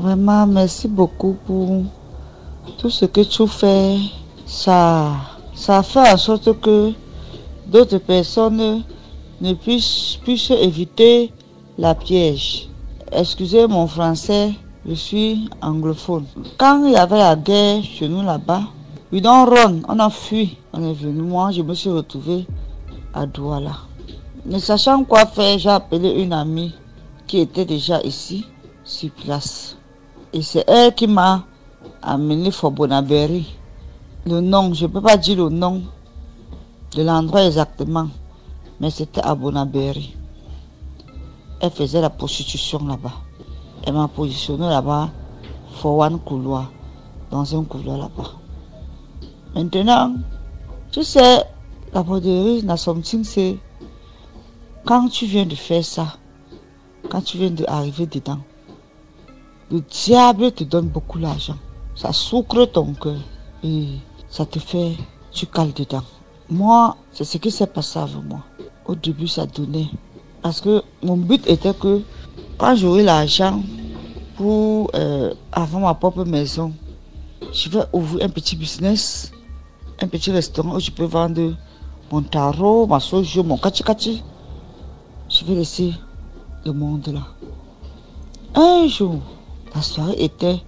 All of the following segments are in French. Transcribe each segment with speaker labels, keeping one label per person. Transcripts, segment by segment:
Speaker 1: Vraiment, merci beaucoup pour tout ce que tu fais. Ça fait en sorte que d'autres personnes ne puissent éviter la piège. Excusez mon français, je suis anglophone. Quand il y avait la guerre chez nous là-bas, we don't run, on a fui, on est venu. Moi, je me suis retrouvée à Douala. Ne sachant quoi faire, j'ai appelé une amie qui était déjà ici, sur place. Et c'est elle qui m'a amené for Bonaberry. Le nom, je ne peux pas dire le nom de l'endroit exactement, mais c'était à Bonaberry. Elle faisait la prostitution là-bas. Elle m'a positionné là-bas, for one couloir, dans un couloir là-bas. Maintenant, tu sais, la broderie, la something, c'est quand tu viens de faire ça, quand tu viens d'arriver dedans, le diable te donne beaucoup d'argent. Ça sucre ton cœur et ça te fait, tu cales dedans. Moi, c'est ce qui s'est passé avec moi. Au début, ça donnait. Parce que mon but était que quand j'aurai l'argent pour avoir ma propre maison, je vais ouvrir un petit business, un petit restaurant où je peux vendre mon tarot, ma sojo, mon kachikachi. Je vais laisser le monde là. Un jour, la soirée était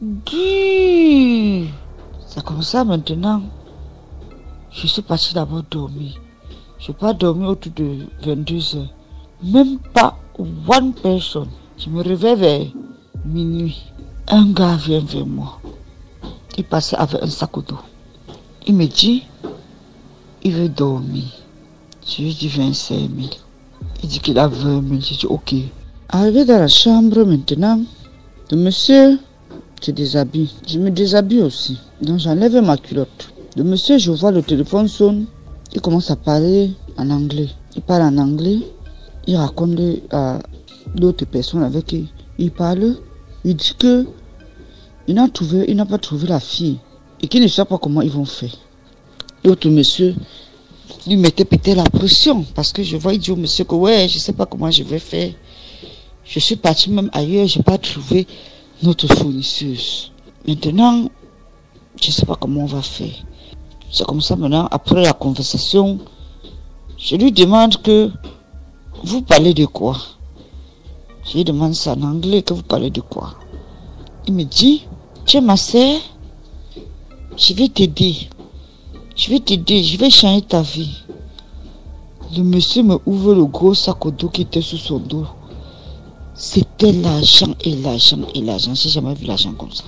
Speaker 1: dure. C'est comme ça maintenant. Je suis parti d'abord dormir. Je n'ai pas dormi autour de 22 heures. Même pas one person. Je me réveille vers minuit. Un gars vient vers moi. Il passait avec un sac d'eau. Il me dit, il veut dormir. Je lui dis 25 000. Il dit qu'il a 20 000. Je dis ok. Arrivé dans la chambre maintenant, le monsieur se déshabille. Je me déshabille aussi. Donc j'enlève ma culotte. Le monsieur, je vois le téléphone sonne. Il commence à parler en anglais. Il parle en anglais. Il raconte à d'autres personnes avec qui il parle. Il dit que il n'a pas trouvé la fille. Et qu'il ne sait pas comment ils vont faire. L'autre monsieur lui mettait peut-être la pression. Parce que je vois, il dit au monsieur que ouais, je ne sais pas comment je vais faire. Je suis parti même ailleurs, je n'ai pas trouvé notre fournisseuse. Maintenant, je ne sais pas comment on va faire. C'est comme ça maintenant, après la conversation, je lui demande que vous parlez de quoi? Je lui demande ça en anglais, que vous parlez de quoi? Il me dit, tu es ma sœur, je vais t'aider. Je vais t'aider, je vais changer ta vie. Le monsieur me ouvre le gros sac au dos qui était sous son dos. C'était l'argent et l'argent et l'argent. J'ai jamais vu l'argent comme ça.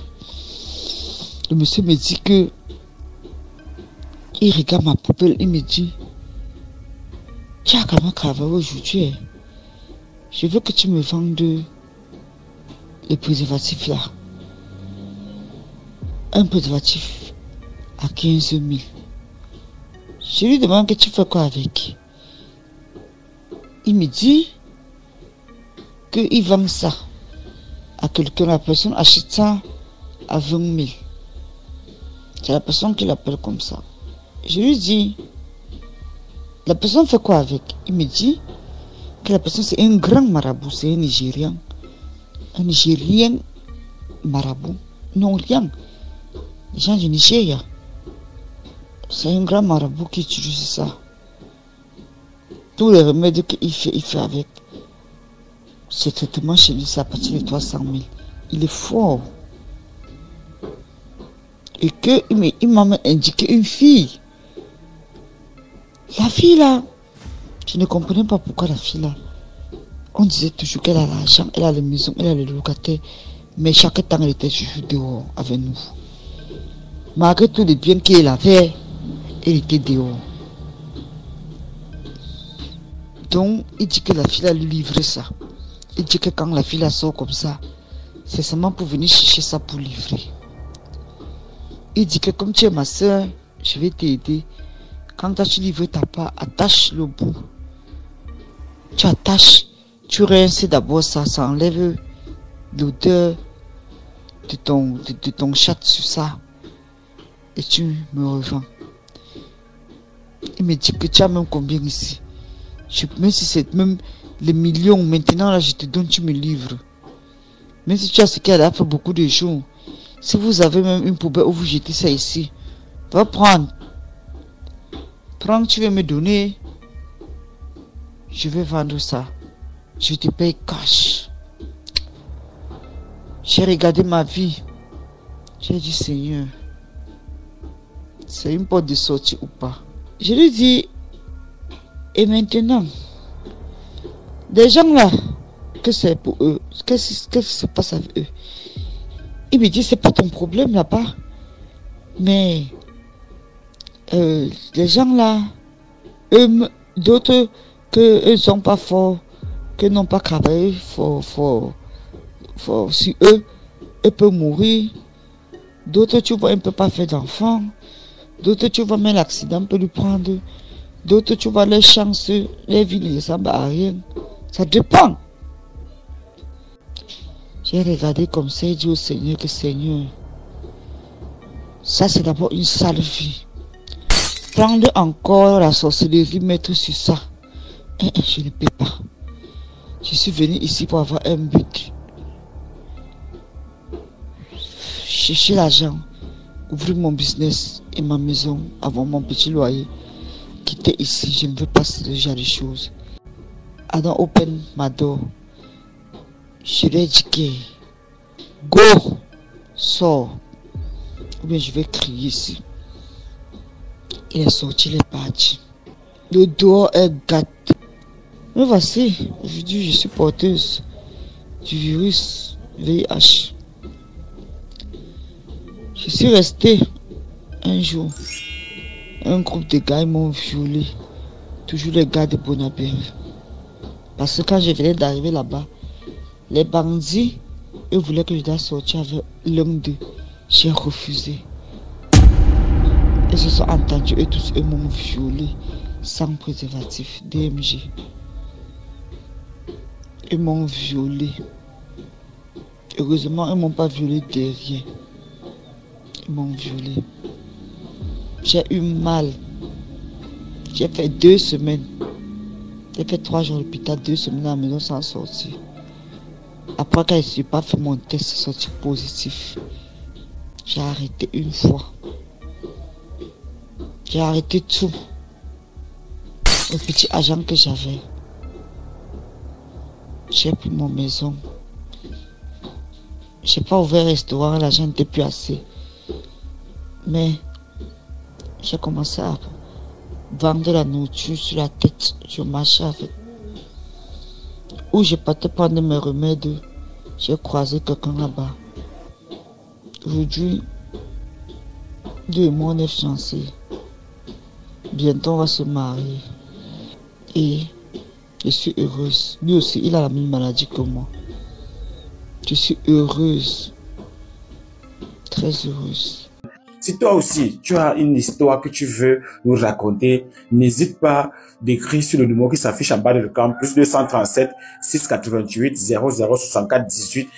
Speaker 1: Le monsieur me dit que il regarde ma poubelle, il me dit, tu as quand même travaillé aujourd'hui. Je veux que tu me vendes les préservatifs là. Un préservatif à 15 000. Je lui demande que tu fais quoi avec. Il me dit qu'il vend ça à quelqu'un. La personne achète ça à 20 000. C'est la personne qui l'appelle comme ça. Je lui dis, la personne fait quoi avec? Il me dit que la personne c'est un grand marabout, c'est un Nigérien. Un Nigérien marabout. Non, rien. Les gens du Nigeria. C'est un grand marabout qui utilise ça. Tous les remèdes qu'il fait, il fait avec. Ce traitement chez lui, c'est à partir de 300 000. Il est fort. Et qu'il m'a indiqué une fille. La fille là, je ne comprenais pas pourquoi la fille là. On disait toujours qu'elle a l'argent, elle a la maison, elle a le locataire. Mais chaque temps, elle était toujours dehors avec nous. Malgré tous les biens qu'elle avait, elle était dehors. Donc, il dit que la fille là lui livrait ça. Il dit que quand la fille là sort comme ça, c'est seulement pour venir chercher ça pour livrer. Il dit que comme tu es ma soeur, je vais t'aider. Quand tu livres ta part, attache le bout. Tu attaches, tu rinces d'abord ça, ça enlève l'odeur de ton chat sur ça. Et tu me revends. Il me dit que tu as même combien ici. Même si c'est même les millions, maintenant là je te donne, tu me livres. Même si tu as ce qu'elle a fait beaucoup de jours. Si vous avez même une poubelle où vous jetez ça ici, va prendre. Prends, tu veux me donner. Je vais vendre ça. Je te paye cash. J'ai regardé ma vie. J'ai dit, Seigneur, c'est une porte de sortie ou pas? Je lui dis, et maintenant, des gens là, que c'est pour eux, qu'est-ce qui se passe avec eux? Il me dit, c'est pas ton problème là-bas. Mais les gens là, eux, d'autres que eux sont pas forts, que n'ont pas travaillé fort sur eux, eux peuvent mourir. D'autres, tu vois, ils ne peuvent pas faire d'enfants. D'autres, tu vois, même l'accident peut lui prendre. D'autres, tu vois, les chances, les vies ne ressemblent à rien. Ça dépend. J'ai regardé comme ça et dit au Seigneur que Seigneur, ça c'est d'abord une sale vie. Prendre encore la sorcellerie, mettre sur ça. Je ne peux pas. Je suis venu ici pour avoir un but. Chercher l'argent, ouvrir mon business et ma maison, avoir mon petit loyer. Quitter ici, je ne veux pas ce genre de choses. I don't open my door. Je lui ai dit que go, sors. Ou bien je vais crier ici. Il est sorti, il est parti. Le dehors est gâté. Mais voici, aujourd'hui je suis porteuse du virus VIH. Je suis restée un jour. Un groupe de gars m'ont violé. Toujours les gars de Bonaparte. Parce que quand je venais d'arriver là-bas, les bandits, eux voulaient que je dois sortir avec l'un d'eux. J'ai refusé. Ils se sont entendus et tous eux m'ont violé sans préservatif. DMG. Ils m'ont violé. Heureusement, ils ne m'ont pas violé derrière. Ils m'ont violé. J'ai eu mal. J'ai fait 2 semaines. J'ai fait 3 jours à l'hôpital, 2 semaines à la maison sans sortir. Après, quand je n'ai pas fait mon test, c'est sorti positif. J'ai arrêté une fois. J'ai arrêté tout. Le petit agent que j'avais. J'ai pris mon maison. J'ai pas ouvert un restaurant, l'argent n'était plus assez. Mais j'ai commencé à vendre la nourriture sur la tête. Je marchais avec. Où je partais prendre mes remèdes, j'ai croisé quelqu'un là-bas. Aujourd'hui, 2 mois, on est fiancés. Bientôt, on va se marier. Et je suis heureuse. Lui aussi, il a la même maladie que moi. Je suis heureuse. Très heureuse.
Speaker 2: Si toi aussi, tu as une histoire que tu veux nous raconter, n'hésite pas d'écrire sur le numéro qui s'affiche en bas de l'écran, +237 688 00 64 18.